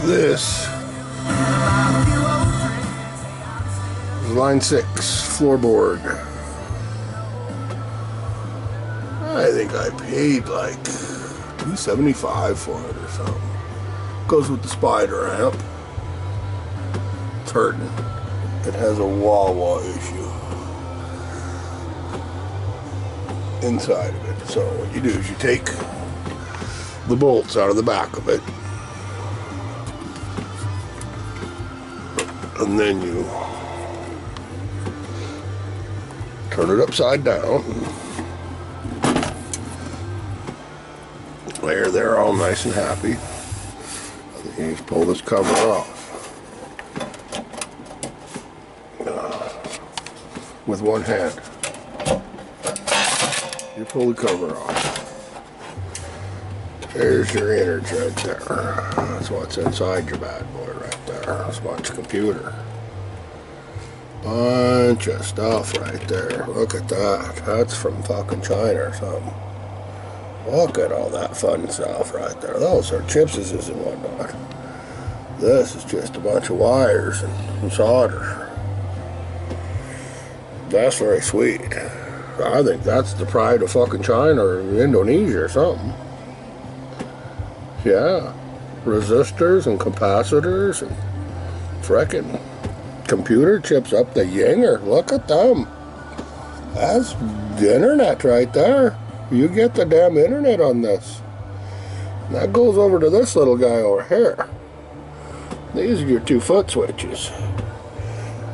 This is line 6 floorboard. I think I paid like $275 for it or something. Goes with the spider amp. It's hurting. It has a wah-wah issue inside of it. So what you do is you take the bolts out of the back of it, and then you turn it upside down. They're all nice and happy. You just pull this cover off with one hand. You pull the cover off. There's your innards right there. That's what's inside your bad boy right there. That's what's computer. Bunch of stuff right there. Look at that. That's from fucking China or something. Look at all that fun stuff right there. Those are chipses and whatnot. This is just a bunch of wires and solder. That's very sweet. I think that's the pride of fucking China or Indonesia or something. Yeah. Resistors and capacitors and frickin' computer chips up the yinger. Look at them. That's the internet right there. You get the damn internet on this. And that goes over to this little guy over here. These are your 2 foot switches.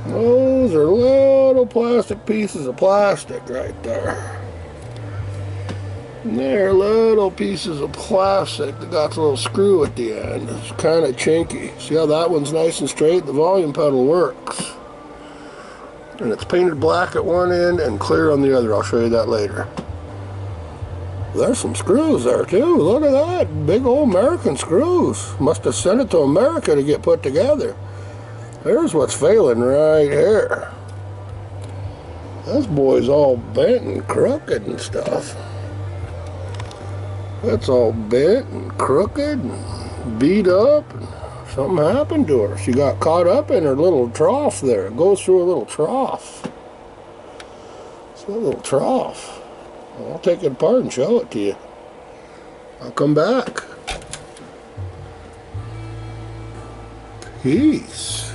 Those are little plastic pieces of plastic right there. And they're little pieces of plastic that got a little screw at the end. It's kind of chinky. See how that one's nice and straight? The volume pedal works. And it's painted black at one end and clear on the other. I'll show you that later. There's some screws there too. Look at that. Big old American screws. Must have sent it to America to get put together. There's what's failing right here. This boy's all bent and crooked and stuff. That's all bent and crooked and beat up. And something happened to her. She got caught up in her little trough there. It goes through a little trough. It's a little trough. I'll take it apart and show it to you. I'll come back. Peace.